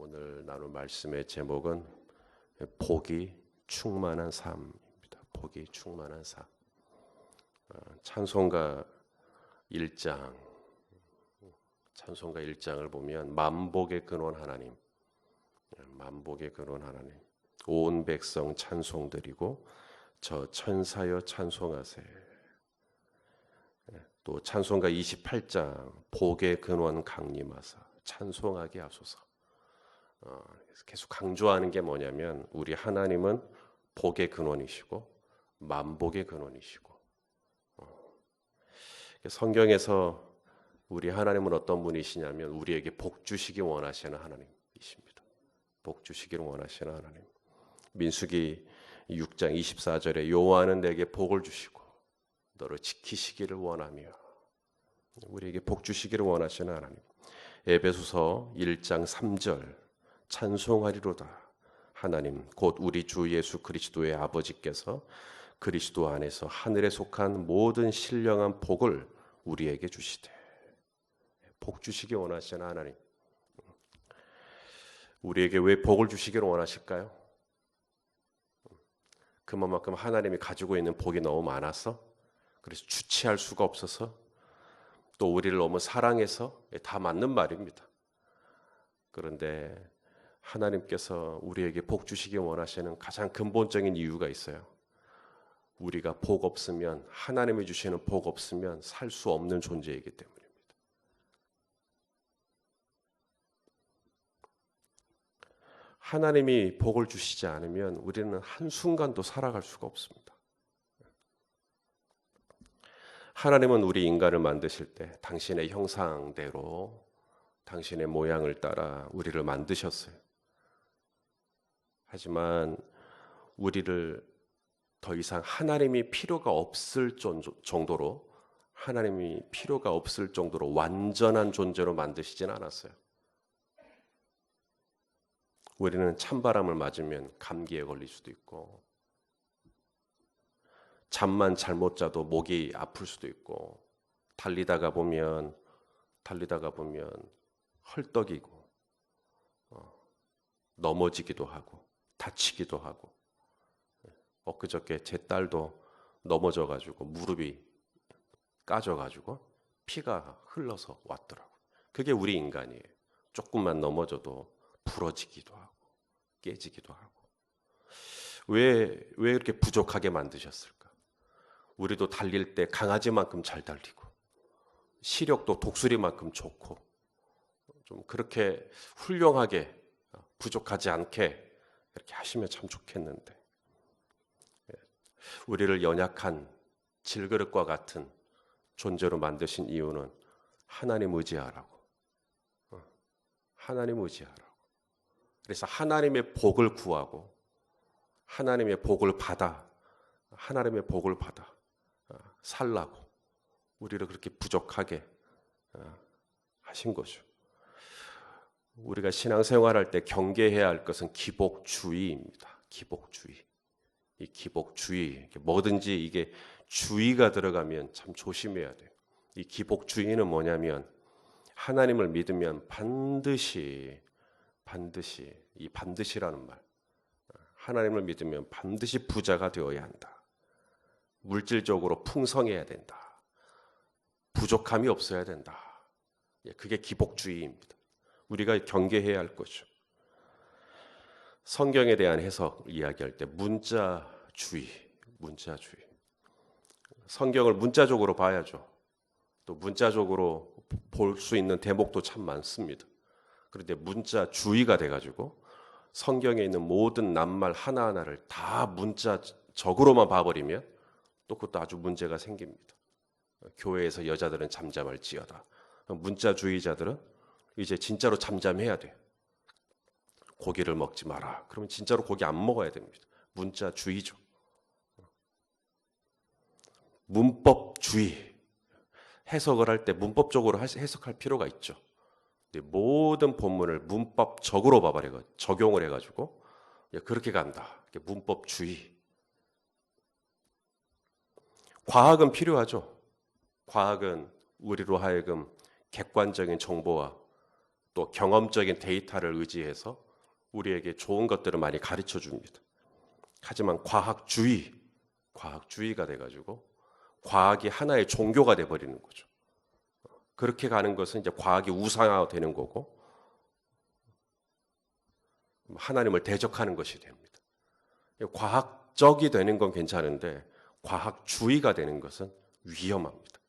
오늘 나눌 말씀의 제목은 복이 충만한 삶입니다. 복이 충만한 삶. 찬송가 1장 찬송가 1장을 보면 만복의 근원 하나님, 만복의 근원 하나님, 온 백성 찬송드리고 저 천사여 찬송하세. 또 찬송가 28장 복의 근원 강림하사 찬송하게 하소서. 계속 강조하는 게 뭐냐면 우리 하나님은 복의 근원이시고 만복의 근원이시고, 성경에서 우리 하나님은 어떤 분이시냐면 우리에게 복 주시기 원하시는 하나님이십니다. 복 주시기를 원하시는 하나님. 민수기 6장 24절에 여호와는 내게 복을 주시고 너를 지키시기를 원하며, 우리에게 복 주시기를 원하시는 하나님. 에베소서 1장 3절 찬송하리로다. 하나님 곧 우리 주 예수 그리스도의 아버지께서 그리스도 안에서 하늘에 속한 모든 신령한 복을 우리에게 주시되. 복 주시기 원하시는 하나님. 우리에게 왜 복을 주시기를 원하실까요? 그만큼 하나님이 가지고 있는 복이 너무 많아서, 그래서 주체할 수가 없어서, 또 우리를 너무 사랑해서. 다 맞는 말입니다. 그런데 하나님께서 우리에게 복 주시기 원하시는 가장 근본적인 이유가 있어요. 우리가 복 없으면, 하나님이 주시는 복 없으면 살 수 없는 존재이기 때문입니다. 하나님이 복을 주시지 않으면 우리는 한순간도 살아갈 수가 없습니다. 하나님은 우리 인간을 만드실 때 당신의 형상대로, 당신의 모양을 따라 우리를 만드셨어요. 하지만 우리를 더 이상 하나님이 필요가 없을 정도로, 하나님이 필요가 없을 정도로 완전한 존재로 만드시진 않았어요. 우리는 찬바람을 맞으면 감기에 걸릴 수도 있고, 잠만 잘못 자도 목이 아플 수도 있고, 달리다가 보면 헐떡이고, 넘어지기도 하고 다치기도 하고. 엊그저께 제 딸도 넘어져가지고 무릎이 까져가지고 피가 흘러서 왔더라고요. 그게 우리 인간이에요. 조금만 넘어져도 부러지기도 하고 깨지기도 하고. 왜 이렇게 부족하게 만드셨을까? 우리도 달릴 때 강아지만큼 잘 달리고, 시력도 독수리만큼 좋고, 좀 그렇게 훌륭하게, 부족하지 않게 이렇게 하시면 참 좋겠는데, 우리를 연약한 질그릇과 같은 존재로 만드신 이유는 하나님 의지하라고. 하나님 의지하라고. 그래서 하나님의 복을 구하고 하나님의 복을 받아 살라고 우리를 그렇게 부족하게 하신 거죠. 우리가 신앙생활할 때 경계해야 할 것은 기복주의입니다. 기복주의. 이 기복주의, 뭐든지 이게 주의가 들어가면 참 조심해야 돼요. 이 기복주의는 뭐냐면 하나님을 믿으면 반드시, 이 반드시라는 말, 하나님을 믿으면 반드시 부자가 되어야 한다. 물질적으로 풍성해야 된다. 부족함이 없어야 된다. 그게 기복주의입니다. 우리가 경계해야 할 거죠. 성경에 대한 해석 이야기할 때 문자주의. 성경을 문자적으로 봐야죠. 또 문자적으로 볼 수 있는 대목도 참 많습니다. 그런데 문자주의가 돼가지고 성경에 있는 모든 낱말 하나하나를 다 문자적으로만 봐버리면 또 그것도 아주 문제가 생깁니다. 교회에서 여자들은 잠잠할지어다. 문자주의자들은 이제 진짜로 잠잠해야 돼. 고기를 먹지 마라. 그러면 진짜로 고기 안 먹어야 됩니다. 문자주의죠. 문법주의. 해석을 할 때 문법적으로 해석할 필요가 있죠. 모든 본문을 문법적으로 적용을 해가지고 그렇게 간다. 문법주의. 과학은 필요하죠. 과학은 우리로 하여금 객관적인 정보와 또 경험적인 데이터를 의지해서 우리에게 좋은 것들을 많이 가르쳐 줍니다. 하지만 과학주의가 돼가지고 과학이 하나의 종교가 돼버리는 거죠. 그렇게 가는 것은 이제 과학이 우상화되는 거고 하나님을 대적하는 것이 됩니다. 과학적이 되는 건 괜찮은데 과학주의가 되는 것은 위험합니다.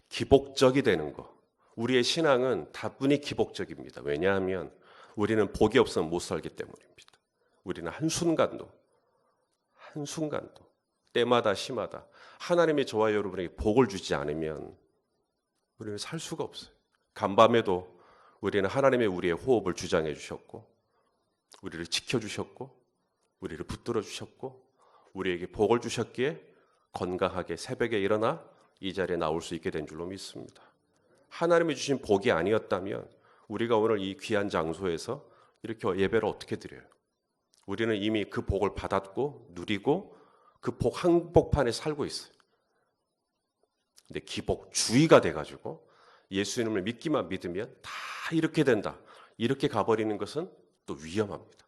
기복적이 되는 것. 우리의 신앙은 다분히 기복적입니다. 왜냐하면 우리는 복이 없으면 못 살기 때문입니다. 우리는 한순간도 때마다 시마다 하나님이 저와 여러분에게 복을 주지 않으면 우리는 살 수가 없어요. 간밤에도 우리는 하나님의 우리의 호흡을 주장해 주셨고 우리를 지켜주셨고 우리를 붙들어 주셨고 우리에게 복을 주셨기에 건강하게 새벽에 일어나 이 자리에 나올 수 있게 된 줄로 믿습니다. 하나님이 주신 복이 아니었다면 우리가 오늘 이 귀한 장소에서 이렇게 예배를 어떻게 드려요? 우리는 이미 그 복을 받았고 누리고 그 복 한복판에 살고 있어요. 근데 기복주의가 돼가지고 예수님을 믿기만 믿으면 다 이렇게 된다. 이렇게 가버리는 것은 또 위험합니다.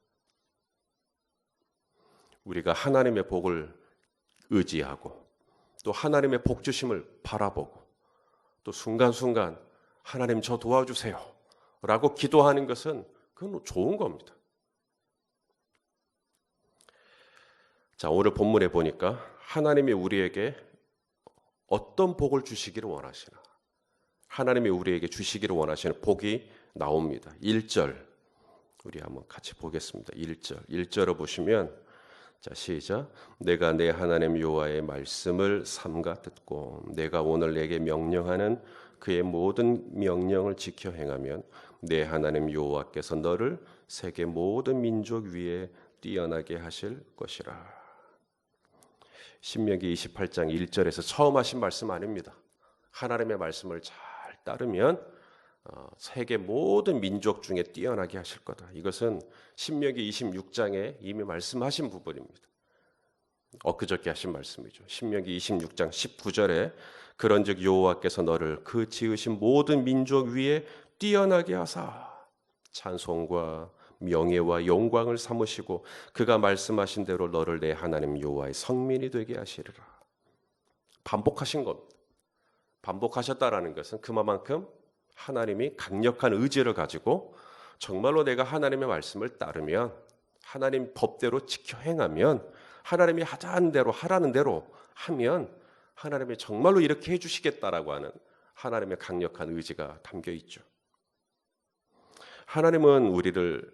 우리가 하나님의 복을 의지하고 또 하나님의 복 주심을 바라보고 또 순간순간 하나님 저 도와주세요 라고 기도하는 것은 그건 좋은 겁니다. 자, 오늘 본문에 보니까 하나님이 우리에게 어떤 복을 주시기를 원하시나, 하나님이 우리에게 주시기를 원하시는 복이 나옵니다. 1절 우리 한번 같이 보겠습니다. 1절을 보시면 자, 시작. 내가 내 하나님 여호와의 말씀을 삼가 듣고 내가 오늘 내게 명령하는 그의 모든 명령을 지켜 행하면 내 하나님 여호와께서 너를 세계 모든 민족 위에 뛰어나게 하실 것이라. 신명기 28장 1절에서 처음 하신 말씀 아닙니다. 하나님의 말씀을 잘 따르면 세계 모든 민족 중에 뛰어나게 하실 거다. 이것은 신명기 26장에 이미 말씀하신 부분입니다. 엊그저께 하신 말씀이죠. 신명기 26장 19절에 그런즉 여호와께서 너를 그 지으신 모든 민족 위에 뛰어나게 하사 찬송과 명예와 영광을 삼으시고 그가 말씀하신 대로 너를 내 하나님 여호와의 성민이 되게 하시리라. 반복하신 겁니다. 반복하셨다라는 것은 그만큼 하나님이 강력한 의지를 가지고 정말로 내가 하나님의 말씀을 따르면 하나님 법대로 지켜 행하면 하나님이 하자는 대로 하라는 대로 하면 하나님이 정말로 이렇게 해주시겠다라고 하는 하나님의 강력한 의지가 담겨 있죠. 하나님은 우리를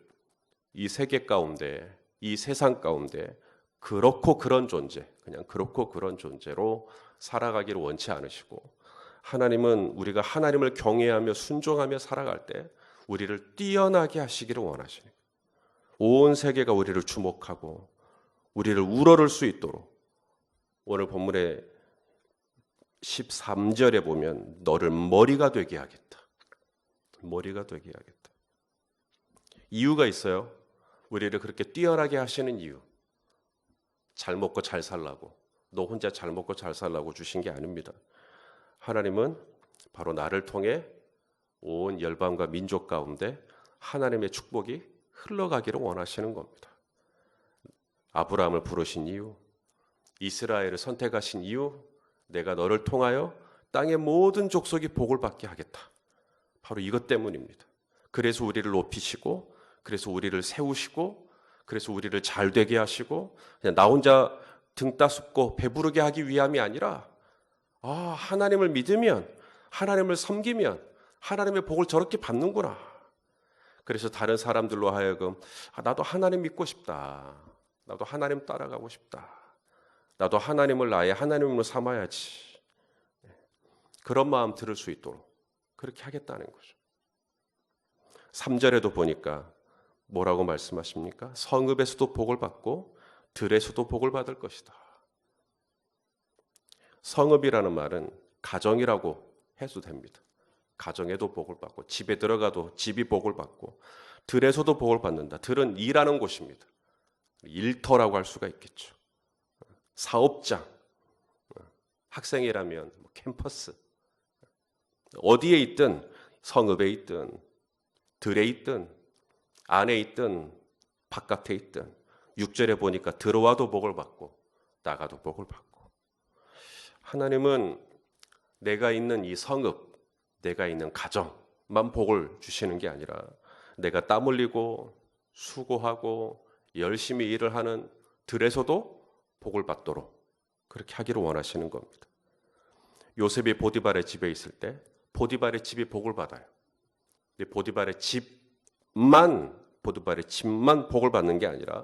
이 세계 가운데 이 세상 가운데 그렇고 그런 존재 그냥 그렇고 그런 존재로 살아가기를 원치 않으시고 하나님은 우리가 하나님을 경외하며 순종하며 살아갈 때 우리를 뛰어나게 하시기를 원하시는 온 세계가 우리를 주목하고 우리를 우러를 수 있도록 오늘 본문의 13절에 보면 너를 머리가 되게 하겠다. 머리가 되게 하겠다. 이유가 있어요. 우리를 그렇게 뛰어나게 하시는 이유. 잘 먹고 잘 살라고 너 혼자 잘 먹고 잘 살라고 주신 게 아닙니다. 하나님은 바로 나를 통해 온 열방과 민족 가운데 하나님의 축복이 흘러가기를 원하시는 겁니다. 아브라함을 부르신 이유, 이스라엘을 선택하신 이유, 내가 너를 통하여 땅의 모든 족속이 복을 받게 하겠다. 바로 이것 때문입니다. 그래서 우리를 높이시고, 그래서 우리를 세우시고, 그래서 우리를 잘 되게 하시고, 그냥 나 혼자 등 따숩고 배부르게 하기 위함이 아니라 하나님을 믿으면, 하나님을 섬기면 하나님의 복을 저렇게 받는구나. 그래서 다른 사람들로 하여금 나도 하나님 믿고 싶다. 나도 하나님 따라가고 싶다. 나도 하나님을 나의 하나님으로 삼아야지. 그런 마음 들을 수 있도록 그렇게 하겠다는 거죠. 3절에도 보니까 뭐라고 말씀하십니까? 성읍에서도 복을 받고 들에서도 복을 받을 것이다. 성읍이라는 말은 가정이라고 해도 됩니다. 가정에도 복을 받고 집에 들어가도 집이 복을 받고 들에서도 복을 받는다. 들은 일하는 곳입니다. 일터라고 할 수가 있겠죠. 사업장, 학생이라면 캠퍼스, 어디에 있든, 성읍에 있든, 들에 있든, 안에 있든, 바깥에 있든, 6절에 보니까 들어와도 복을 받고 나가도 복을 받고. 하나님은 내가 있는 이 성읍, 내가 있는 가정만 복을 주시는 게 아니라 내가 땀 흘리고 수고하고 열심히 일을 하는 들에서도 복을 받도록 그렇게 하기를 원하시는 겁니다. 요셉이 보디발의 집에 있을 때 보디발의 집이 복을 받아요. 보디발의 집만 복을 받는 게 아니라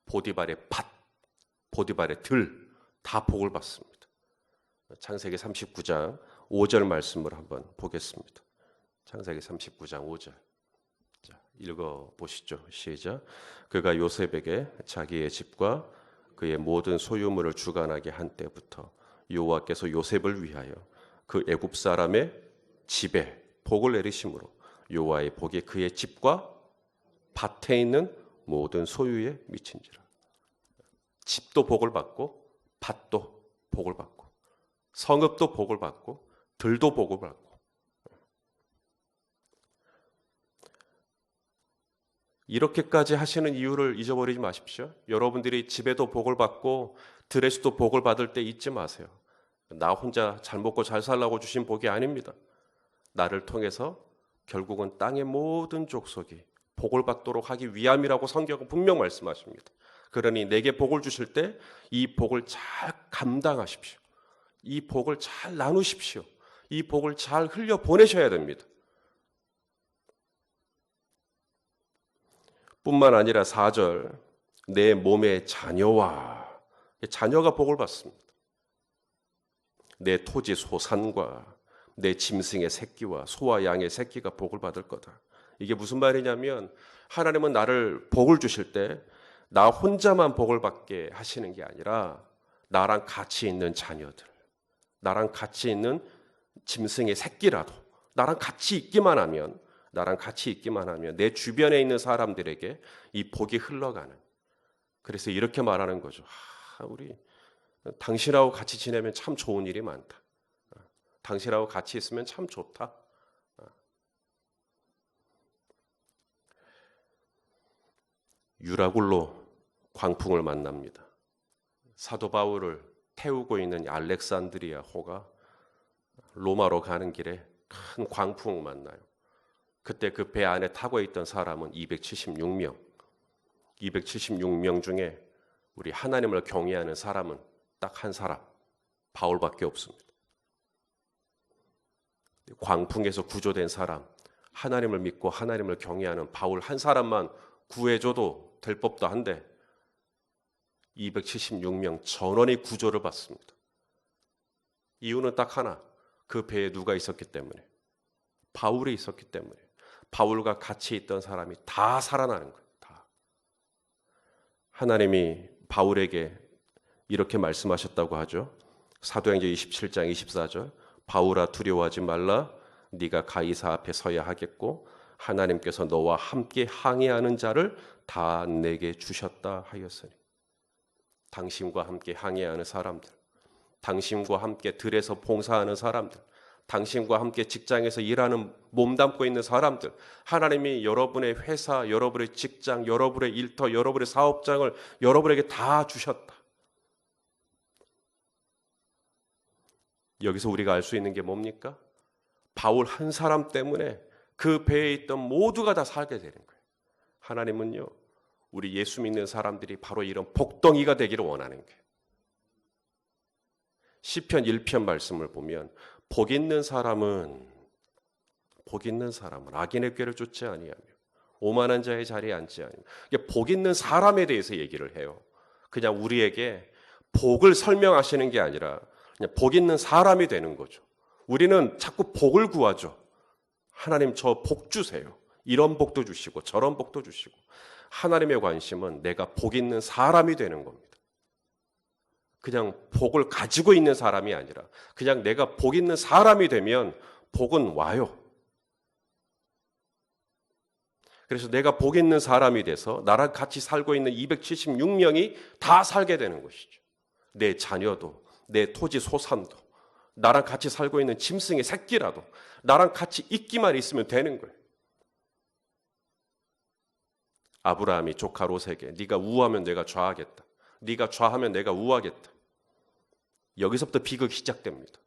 보디발의 밭, 보디발의 들 다 복을 받습니다. 창세기 39장 5절 말씀을 한번 보겠습니다. 창세기 39장 5절. 자, 읽어보시죠. 시작. 그가 요셉에게 자기의 집과 그의 모든 소유물을 주관하게 한 때부터 여호와께서 요셉을 위하여 그 애굽 사람의 집에 복을 내리심으로 여호와의 복이 그의 집과 밭에 있는 모든 소유에 미친지라. 집도 복을 받고 밭도 복을 받고 성읍도 복을 받고 들도 복을 받고. 이렇게까지 하시는 이유를 잊어버리지 마십시오. 여러분들이 집에도 복을 받고 들에서도 복을 받을 때 잊지 마세요. 나 혼자 잘 먹고 잘 살라고 주신 복이 아닙니다. 나를 통해서 결국은 땅의 모든 족속이 복을 받도록 하기 위함이라고 성경은 분명 말씀하십니다. 그러니 내게 복을 주실 때 이 복을 잘 감당하십시오. 이 복을 잘 나누십시오. 이 복을 잘 흘려 보내셔야 됩니다. 뿐만 아니라 4절, 내 몸의 자녀와, 자녀가 복을 받습니다. 내 토지 소산과 내 짐승의 새끼와 소와 양의 새끼가 복을 받을 거다. 이게 무슨 말이냐면 하나님은 나를 복을 주실 때 나 혼자만 복을 받게 하시는 게 아니라 나랑 같이 있는 자녀들, 나랑 같이 있는 짐승의 새끼라도 나랑 같이 있기만 하면 내 주변에 있는 사람들에게 이 복이 흘러가는. 그래서 이렇게 말하는 거죠. 우리 당신하고 같이 지내면 참 좋은 일이 많다. 당신하고 같이 있으면 참 좋다. 유라굴로 광풍을 만납니다. 사도 바울을 태우고 있는 알렉산드리아 호가 로마로 가는 길에 큰 광풍을 만나요. 그때 그 배 안에 타고 있던 사람은 276명. 276명 중에 우리 하나님을 경외하는 사람은 딱 한 사람, 바울밖에 없습니다. 광풍에서 구조된 사람, 하나님을 믿고 하나님을 경외하는 바울 한 사람만 구해줘도 될 법도 한데 276명 전원이 구조를 받습니다. 이유는 딱 하나, 그 배에 누가 있었기 때문에, 바울이 있었기 때문에. 바울과 같이 있던 사람이 다 살아나는 거예요. 다. 하나님이 바울에게 이렇게 말씀하셨다고 하죠. 사도행전 27장 24절, 바울아 두려워하지 말라. 네가 가이사 앞에 서야 하겠고 하나님께서 너와 함께 항해하는 자를 다 내게 주셨다 하였으니. 당신과 함께 항해하는 사람들, 당신과 함께 들에서 봉사하는 사람들, 당신과 함께 직장에서 일하는 몸담고 있는 사람들, 하나님이 여러분의 회사, 여러분의 직장, 여러분의 일터, 여러분의 사업장을 여러분에게 다 주셨다. 여기서 우리가 알 수 있는 게 뭡니까? 바울 한 사람 때문에 그 배에 있던 모두가 다 살게 되는 거예요. 하나님은요, 우리 예수 믿는 사람들이 바로 이런 복덩이가 되기를 원하는 거예요. 시편 1편 말씀을 보면 복 있는 사람은 악인의 꾀를 쫓지 아니하며 오만한 자의 자리에 앉지 아니하며. 이게 복 있는 사람에 대해서 얘기를 해요. 그냥 우리에게 복을 설명하시는 게 아니라 그냥 복 있는 사람이 되는 거죠. 우리는 자꾸 복을 구하죠. 하나님 저 복 주세요. 이런 복도 주시고 저런 복도 주시고. 하나님의 관심은 내가 복 있는 사람이 되는 겁니다. 그냥 복을 가지고 있는 사람이 아니라 그냥 내가 복 있는 사람이 되면 복은 와요. 그래서 내가 복 있는 사람이 돼서 나랑 같이 살고 있는 276명이 다 살게 되는 것이죠. 내 자녀도, 내 토지 소산도, 나랑 같이 살고 있는 짐승의 새끼라도 나랑 같이 있기만 있으면 되는 거예요. 아브라함이 조카 롯에게 네가 우하면 내가 좌하겠다. 네가 좌하면 내가 우하겠다. 여기서부터 비극이 시작됩니다.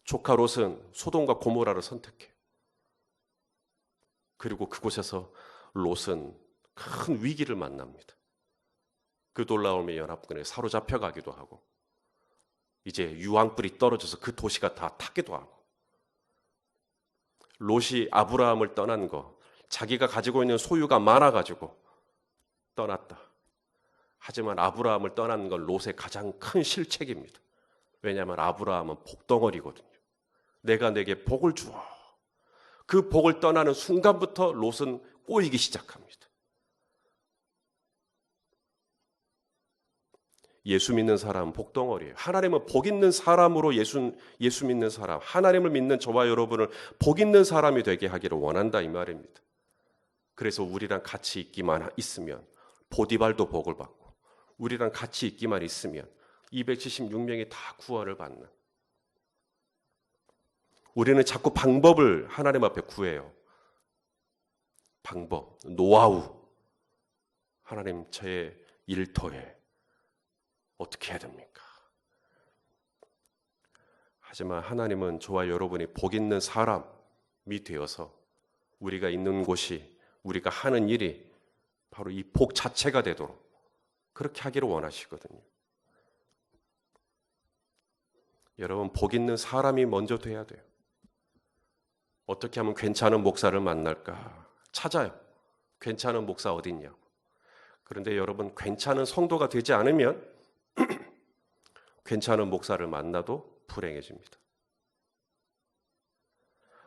조카 롯은 소돔과 고모라를 선택해요. 그리고 그곳에서 롯은 큰 위기를 만납니다. 그 놀라움의 연합군에 사로잡혀 가기도 하고 이제 유황불이 떨어져서 그 도시가 다 타기도 하고 롯이 아브라함을 떠난 거 자기가 가지고 있는 소유가 많아가지고 떠났다. 하지만 아브라함을 떠난 건 롯의 가장 큰 실책입니다. 왜냐하면 아브라함은 복덩어리거든요. 내가 내게 복을 주어. 그 복을 떠나는 순간부터 롯은 꼬이기 시작합니다. 예수 믿는 사람은 복덩어리예요. 하나님은 복 있는 사람으로 예수 믿는 사람, 하나님을 믿는 저와 여러분을 복 있는 사람이 되게 하기를 원한다 이 말입니다. 그래서 우리랑 같이 있기만 있으면 보디발도 복을 받고 우리랑 같이 있기만 있으면 276명이 다 구원을 받는, 우리는 자꾸 방법을 하나님 앞에 구해요. 방법, 노하우. 하나님 저의 일터에 어떻게 해야 됩니까? 하지만 하나님은 저와 여러분이 복 있는 사람이 되어서 우리가 있는 곳이, 우리가 하는 일이 바로 이 복 자체가 되도록 그렇게 하기를 원하시거든요. 여러분, 복 있는 사람이 먼저 돼야 돼요. 어떻게 하면 괜찮은 목사를 만날까? 찾아요. 괜찮은 목사 어디 있냐고. 그런데 여러분, 괜찮은 성도가 되지 않으면 괜찮은 목사를 만나도 불행해집니다.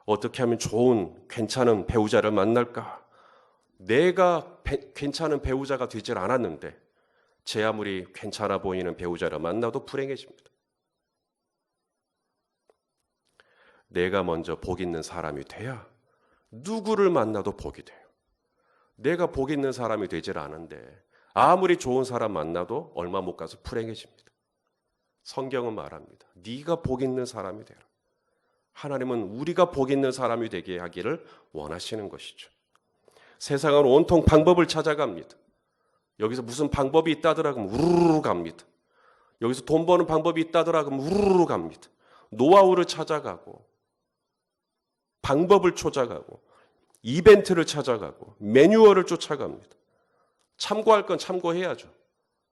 어떻게 하면 좋은 괜찮은 배우자를 만날까? 내가 괜찮은 배우자가 되질 않았는데 제 아무리 괜찮아 보이는 배우자를 만나도 불행해집니다. 내가 먼저 복 있는 사람이 돼야 누구를 만나도 복이 돼요. 내가 복 있는 사람이 되질 않은데 아무리 좋은 사람 만나도 얼마 못 가서 불행해집니다. 성경은 말합니다. 네가 복 있는 사람이 되라. 하나님은 우리가 복 있는 사람이 되게 하기를 원하시는 것이죠. 세상은 온통 방법을 찾아갑니다. 여기서 무슨 방법이 있다더라 그러면 우르르 갑니다. 여기서 돈 버는 방법이 있다더라 그러면 우르르 갑니다. 노하우를 찾아가고 방법을 찾아가고 이벤트를 찾아가고 매뉴얼을 쫓아갑니다. 참고할 건 참고해야죠.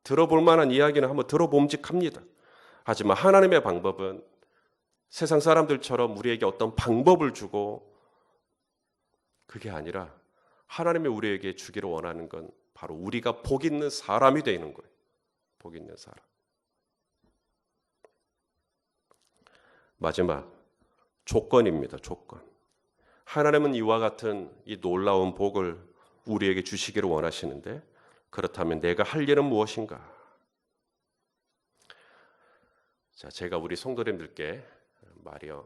들어볼 만한 이야기는 한번 들어봄직합니다. 하지만 하나님의 방법은 세상 사람들처럼 우리에게 어떤 방법을 주고 그게 아니라 하나님이 우리에게 주기를 원하는 건 바로 우리가 복 있는 사람이 되는 거예요. 복 있는 사람. 마지막 조건입니다. 조건. 하나님은 이와 같은 이 놀라운 복을 우리에게 주시기를 원하시는데 그렇다면 내가 할 일은 무엇인가? 자, 제가 우리 성도님들께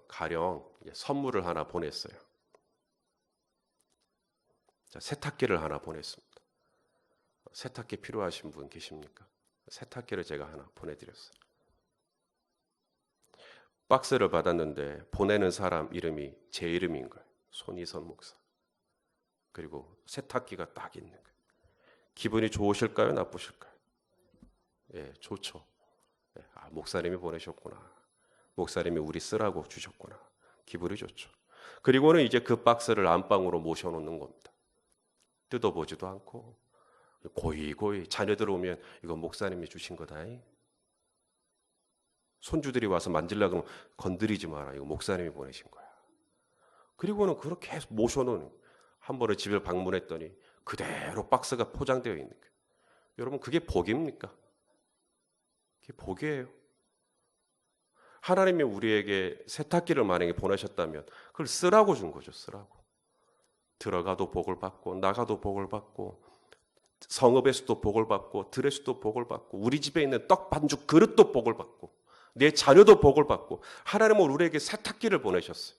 가령 선물을 하나 보냈어요. 자, 세탁기를 하나 보냈습니다. 세탁기 필요하신 분 계십니까? 세탁기를 제가 하나 보내드렸어요. 박스를 받았는데 보내는 사람 이름이 제 이름인 거예요. 손희선 목사. 그리고 세탁기가 딱 있는 거예요. 기분이 좋으실까요? 나쁘실까요? 예, 좋죠. 예, 아, 목사님이 보내셨구나. 목사님이 우리 쓰라고 주셨구나. 기분이 좋죠. 그리고는 이제 그 박스를 안방으로 모셔놓는 겁니다. 뜯어보지도 않고 고이고이 자녀들 오면 이거 목사님이 주신 거다. 손주들이 와서 만지려고 하면 건드리지 마라. 이거 목사님이 보내신 거야. 그리고는 그렇게 계속 모셔놓는, 한 번에 집을 방문했더니 그대로 박스가 포장되어 있는 거예요. 여러분, 그게 복입니까? 그게 복이에요. 하나님이 우리에게 세탁기를 만약에 보내셨다면 그걸 쓰라고 준 거죠. 쓰라고. 들어가도 복을 받고 나가도 복을 받고 성읍에서도 복을 받고 들에서도 복을 받고 우리 집에 있는 떡 반죽 그릇도 복을 받고 내 자녀도 복을 받고 하나님은 우리에게 세탁기를 보내셨어요.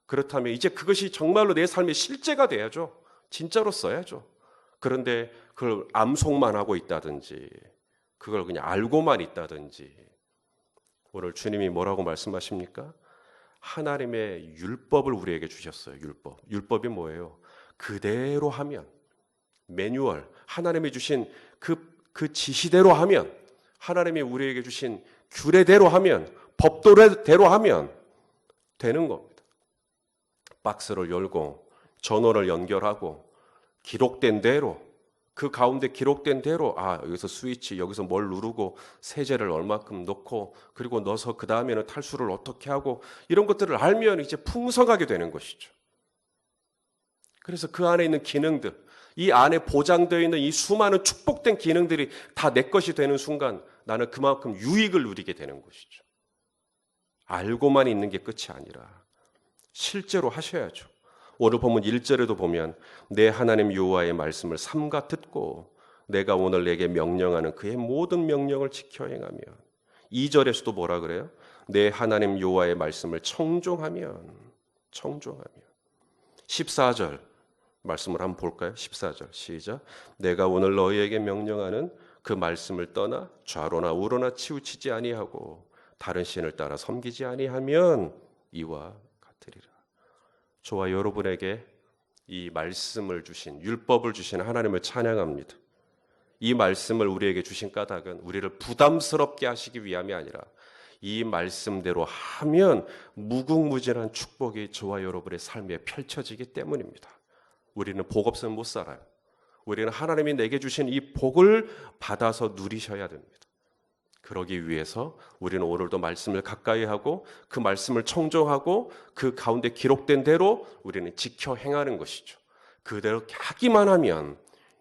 그렇다면 이제 그것이 정말로 내 삶의 실제가 돼야죠. 진짜로 써야죠. 그런데 그걸 암송만 하고 있다든지 그걸 그냥 알고만 있다든지. 오늘 주님이 뭐라고 말씀하십니까? 하나님의 율법을 우리에게 주셨어요. 율법. 율법이 뭐예요? 그대로 하면, 매뉴얼, 하나님이 주신 그 지시대로 하면, 하나님이 우리에게 주신 규례대로 하면, 법도대로 하면 되는 겁니다. 박스를 열고 전원을 연결하고 기록된 대로, 그 가운데 기록된 대로, 여기서 스위치, 여기서 뭘 누르고 세제를 얼마큼 넣고 그리고 넣어서 그 다음에는 탈수를 어떻게 하고, 이런 것들을 알면 이제 풍성하게 되는 것이죠. 그래서 그 안에 있는 기능들, 이 안에 보장되어 있는 이 수많은 축복된 기능들이 다 내 것이 되는 순간 나는 그만큼 유익을 누리게 되는 것이죠. 알고만 있는 게 끝이 아니라 실제로 하셔야죠. 오늘 본문 1절에도 보면 내 하나님 여호와의 말씀을 삼가 듣고 내가 오늘 내게 명령하는 그의 모든 명령을 지켜 행하면, 2절에서도 뭐라 그래요? 내 하나님 여호와의 말씀을 청종하면 14절 말씀을 한번 볼까요? 14절 시작. 내가 오늘 너희에게 명령하는 그 말씀을 떠나 좌로나 우로나 치우치지 아니하고 다른 신을 따라 섬기지 아니하면 이와 같으리라. 저와 여러분에게 이 말씀을 주신, 율법을 주신 하나님을 찬양합니다. 이 말씀을 우리에게 주신 까닭은 우리를 부담스럽게 하시기 위함이 아니라 이 말씀대로 하면 무궁무진한 축복이 저와 여러분의 삶에 펼쳐지기 때문입니다. 우리는 복 없으면 못 살아요. 우리는 하나님이 내게 주신 이 복을 받아서 누리셔야 됩니다. 그러기 위해서 우리는 오늘도 말씀을 가까이 하고 그 말씀을 청종하고 그 가운데 기록된 대로 우리는 지켜 행하는 것이죠. 그대로 하기만 하면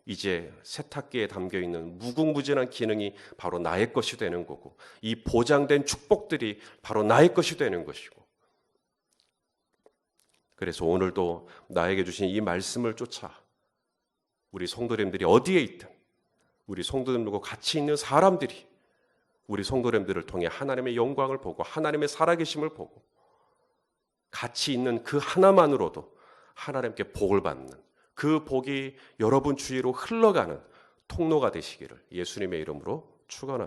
이제 세탁기에 담겨있는 무궁무진한 기능이 바로 나의 것이 되는 거고, 이 보장된 축복들이 바로 나의 것이 되는 것이고, 그래서 오늘도 나에게 주신 이 말씀을 쫓아 우리 성도님들이 어디에 있든, 우리 성도님들과 같이 있는 사람들이 우리 성도님들을 통해 하나님의 영광을 보고 하나님의 살아계심을 보고 같이 있는 그 하나만으로도 하나님께 복을 받는, 그 복이 여러분 주위로 흘러가는 통로가 되시기를 예수님의 이름으로 축원합니다.